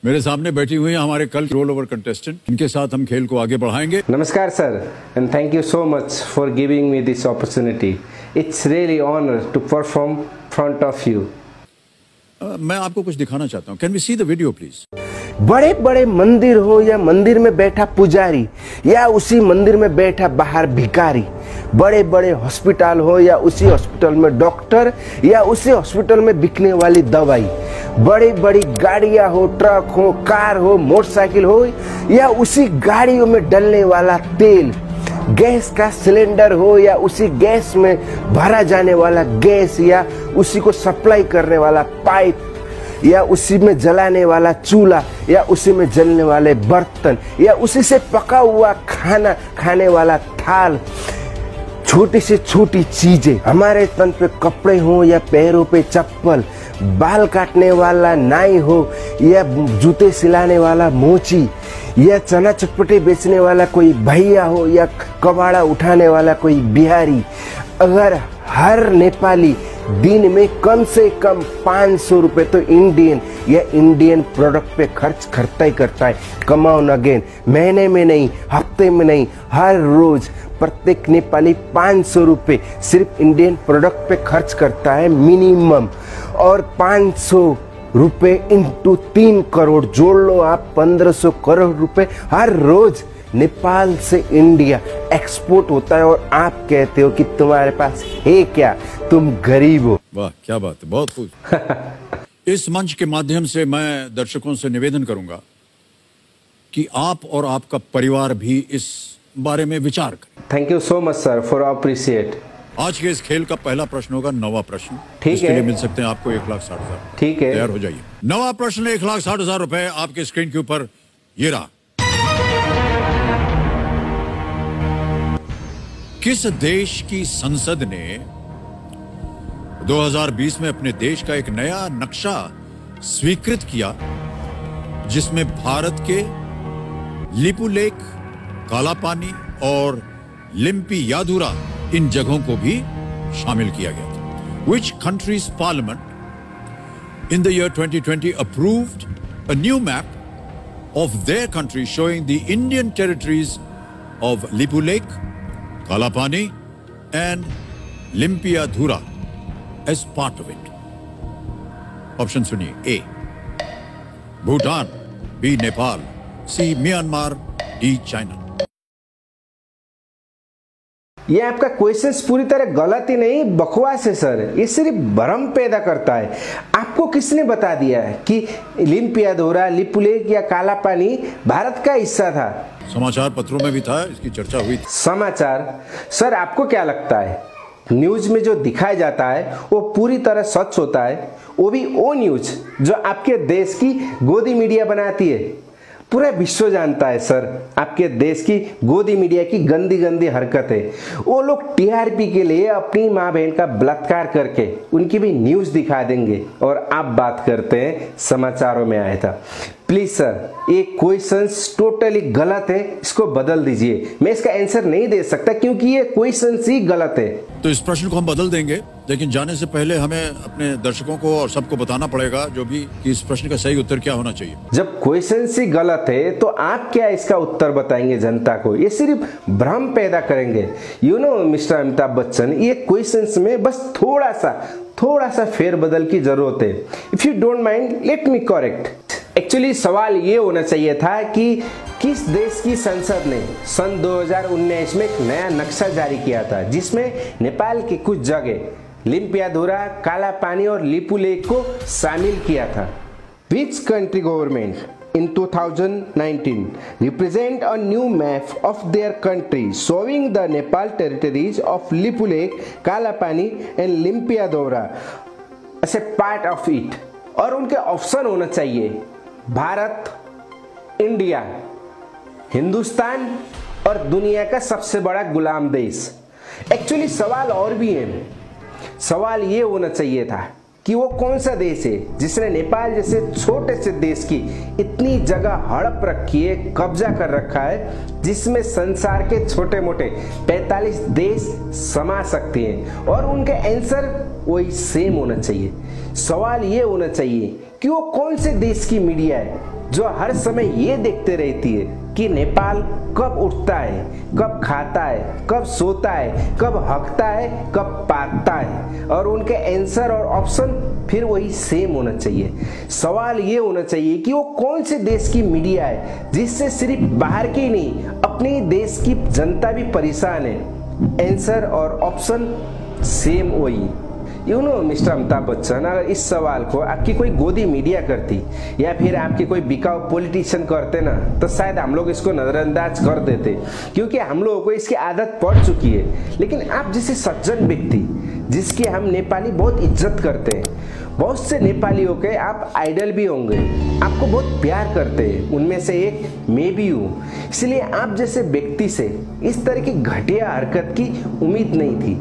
मेरे सामने बैठी हुई हैं हमारे कल रोल ओवर कंटेस्टेंट, इनके साथ हम खेल को आगे बढ़ाएंगे। नमस्कार sir, and thank you so much for giving me this opportunity. It's really honour to perform front of you. मैं आपको कुछ दिखाना चाहता हूँ। Can we see the video please? बड़े बड़े मंदिर हो या मंदिर में बैठा पुजारी या उसी मंदिर में बैठा बाहर भिखारी, बड़े बड़े हॉस्पिटल हो या उसी हॉस्पिटल में डॉक्टर या उसी हॉस्पिटल में बिकने वाली दवाई, बड़ी बड़ी गाड़ियां हो, ट्रक हो, कार हो, मोटरसाइकिल हो या उसी गाड़ियों में डलने वाला तेल, गैस का सिलेंडर हो या उसी गैस में भरा जाने वाला गैस या उसी को सप्लाई करने वाला पाइप या उसी में जलाने वाला चूल्हा या उसी में जलने वाले बर्तन या उसी से पका हुआ खाना खाने वाला थाल, छोटी से छोटी चीजें, हमारे तन पे कपड़े हो या पैरों पे चप्पल, बाल काटने वाला नाई हो या जूते सिलाने वाला मोची या चना चटपटे बेचने वाला कोई भैया हो या कबाड़ा उठाने वाला कोई बिहारी, अगर हर नेपाली दिन में कम से कम 500 रुपए तो इंडियन प्रोडक्ट पे खर्च करता ही करता है। कमाओ अगेन, महीने में नहीं, हफ्ते में नहीं, हर रोज प्रत्येक नेपाली 500 रुपए सिर्फ इंडियन प्रोडक्ट पे खर्च करता है मिनिमम। और 500 रुपए इंटू 3 करोड़ जोड़ लो आप, 1500 करोड़ रुपए हर रोज नेपाल से इंडिया एक्सपोर्ट होता है। और आप कहते हो कि तुम्हारे पास है क्या, तुम गरीब हो। वाह क्या बात है, बहुत खुश। इस मंच के माध्यम से मैं दर्शकों से निवेदन करूंगा कि आप और आपका परिवार भी इस बारे में विचार करें। Thank you so much sir for appreciate. आज के इस खेल का पहला प्रश्न होगा 9वां प्रश्न। ठीक इसके है, लिए मिल सकते हैं आपको 1,60,000। ठीक है, तैयार हो जाइए। 9वां प्रश्न 1,60,000 रुपए आपके स्क्रीन के ऊपर ये रहा। किस देश की संसद ने 2020 में अपने देश का एक नया नक्शा स्वीकृत किया जिसमें भारत के लिपुलेख, कालापानी और लिम्पियाधुरा इन जगहों को भी शामिल किया गया था? Which country's parliament in the year 2020 approved a new map of their country showing the Indian territories of Lipulekh, Kalapani and Limpiyadhura as part of it? Option सुनिए। ए भूटान, बी नेपाल, सी म्यांमार, डी चाइना। ये आपका questions पूरी तरह गलत ही नहीं, बकवास है sir. ये सिर्फ भ्रम पैदा करता है। आपको किसने बता दिया है कि लिम्पियाधुरा, लिपुलेख या काला पानी भारत का हिस्सा था? समाचार पत्रों में भी था, इसकी चर्चा हुई थी। समाचार सर, आपको क्या लगता है न्यूज में जो दिखाया जाता है वो पूरी तरह सच होता है? वो भी वो न्यूज जो आपके देश की गोदी मीडिया बनाती है। पूरा विश्व जानता है सर आपके देश की गोदी मीडिया की गंदी गंदी हरकत है। वो लोग टीआरपी के लिए अपनी माँ बहन का बलात्कार करके उनकी भी न्यूज दिखा देंगे और आप बात करते हैं समाचारों में आया था। प्लीज सर, ये क्वेश्चंस टोटली गलत है, इसको बदल दीजिए। मैं इसका आंसर नहीं दे सकता क्योंकि ये क्वेश्चंस ही गलत है। तो इस प्रश्न को हम बदल देंगे, लेकिन जाने से पहले हमें अपने दर्शकों को और सबको बताना पड़ेगा जो भी कि इस प्रश्न का सही उत्तर क्या होना चाहिए। जब क्वेश्चंस ही गलत है तो आप क्या इसका उत्तर बताएंगे जनता को? ये सिर्फ भ्रम पैदा करेंगे। You know mister Amitabh Bachchan, ये क्वेश्चंस में बस थोड़ा सा फेरबदल की जरूरत है। If you don't mind, let me correct. Actually सवाल ये होना चाहिए था कि किस देश की संसद ने सन 2019 में एक नया नक्शा जारी किया था जिसमें नेपाल की कुछ जगह लिम्पियाधुरा, काला पानी और लिपुलेख को शामिल किया था। Which country government in 2019 represent a new map of their country showing the Nepal territories of Lipulekh, Kalapani and Limpiyadhura as a part of it? और उनके ऑप्शन होना चाहिए भारत, इंडिया, हिंदुस्तान और दुनिया का सबसे बड़ा गुलाम देश। एक्चुअली सवाल और भी है। सवाल ये होना चाहिए था कि वो कौन सा देश है जिसने नेपाल जैसे छोटे से देश की इतनी जगह हड़प रखी है, कब्जा कर रखा है, जिसमें संसार के छोटे मोटे 45 देश समा सकते हैं। और उनके आंसर वही सेम होना चाहिए। सवाल ये होना चाहिए कि वो कौन से देश की मीडिया है जो हर समय ये देखते रहती है कि नेपाल कब उठता है, कब खाता है, कब सोता है, कब हकता है, कब पाता है, और उनके आंसर और ऑप्शन फिर वही सेम होना चाहिए। सवाल ये होना चाहिए कि वो कौन से देश की मीडिया है जिससे सिर्फ बाहर की नहीं अपने देश की जनता भी परेशान है। आंसर और ऑप्शन सेम वही। मिस्टर अमिताभ बच्चन, अगर इस सवाल को आपकी कोई गोदी मीडिया करती या फिर आपके कोई बिकाऊ पॉलिटिशियन करते ना, तो शायद हम लोग इसको नजरअंदाज कर देते, क्योंकि हम लोगों को इसकी आदत पड़ चुकी है। लेकिन आप जैसे सज्जन व्यक्ति जिसकी हम नेपाली बहुत इज्जत करते हैं, बहुत से नेपालियों के आप आइडल भी होंगे, आपको बहुत प्यार करते हैं, उनमें से एक मैं भी हूँ, इसलिए आप जैसे व्यक्ति से इस तरह की घटिया हरकत की उम्मीद नहीं थी।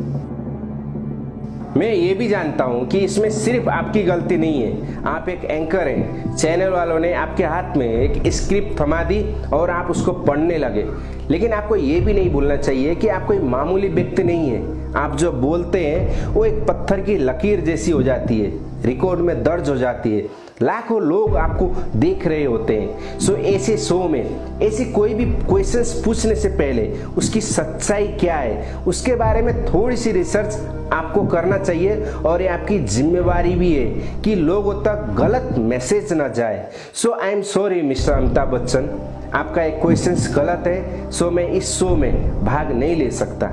मैं ये भी जानता हूँ कि इसमें सिर्फ आपकी गलती नहीं है, आप एक एंकर हैं, चैनल वालों ने आपके हाथ में एक स्क्रिप्ट थमा दी और आप उसको पढ़ने लगे। लेकिन आपको ये भी नहीं भूलना चाहिए कि आप कोई मामूली व्यक्ति नहीं है। आप जो बोलते हैं वो एक पत्थर की लकीर जैसी हो जाती है, रिकॉर्ड में दर्ज हो जाती है, लाखों लोग आपको देख रहे होते हैं। सो ऐसे शो में ऐसी कोई भी क्वेश्चंस पूछने से पहले उसकी सच्चाई क्या है उसके बारे में थोड़ी सी रिसर्च आपको करना चाहिए, और ये आपकी जिम्मेवारी भी है कि लोगों तक गलत मैसेज ना जाए। So I am sorry mister Amitabh Bachchan, आपका एक क्वेश्चन गलत है, सो मैं इस शो में भाग नहीं ले सकता।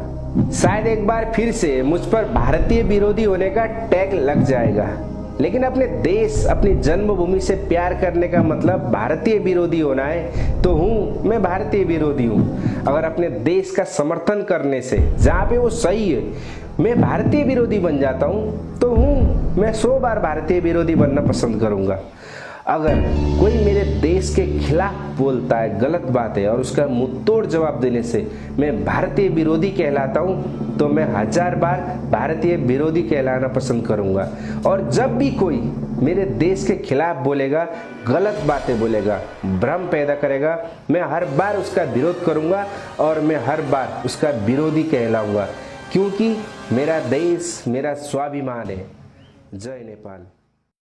शायद एक बार फिर से मुझ पर भारतीय विरोधी होने का टैग लग जाएगा, लेकिन अपने देश, अपनी जन्मभूमि से प्यार करने का मतलब भारतीय विरोधी होना है तो मैं भारतीय विरोधी हूँ। अगर अपने देश का समर्थन करने से जहाँ पे वो सही है मैं भारतीय विरोधी बन जाता हूँ तो मैं 100 बार भारतीय विरोधी बनना पसंद करूँगा। अगर कोई मेरे देश के खिलाफ बोलता है, गलत बात है, और उसका मुंहतोड़ जवाब देने से मैं भारतीय विरोधी कहलाता हूं, तो मैं 1000 बार भारतीय विरोधी कहलाना पसंद करूंगा। और जब भी कोई मेरे देश के खिलाफ बोलेगा, गलत बातें बोलेगा, भ्रम पैदा करेगा, मैं हर बार उसका विरोध करूंगा और मैं हर बार उसका विरोधी कहलाऊंगा, क्योंकि मेरा देश मेरा स्वाभिमान है। जय नेपाल।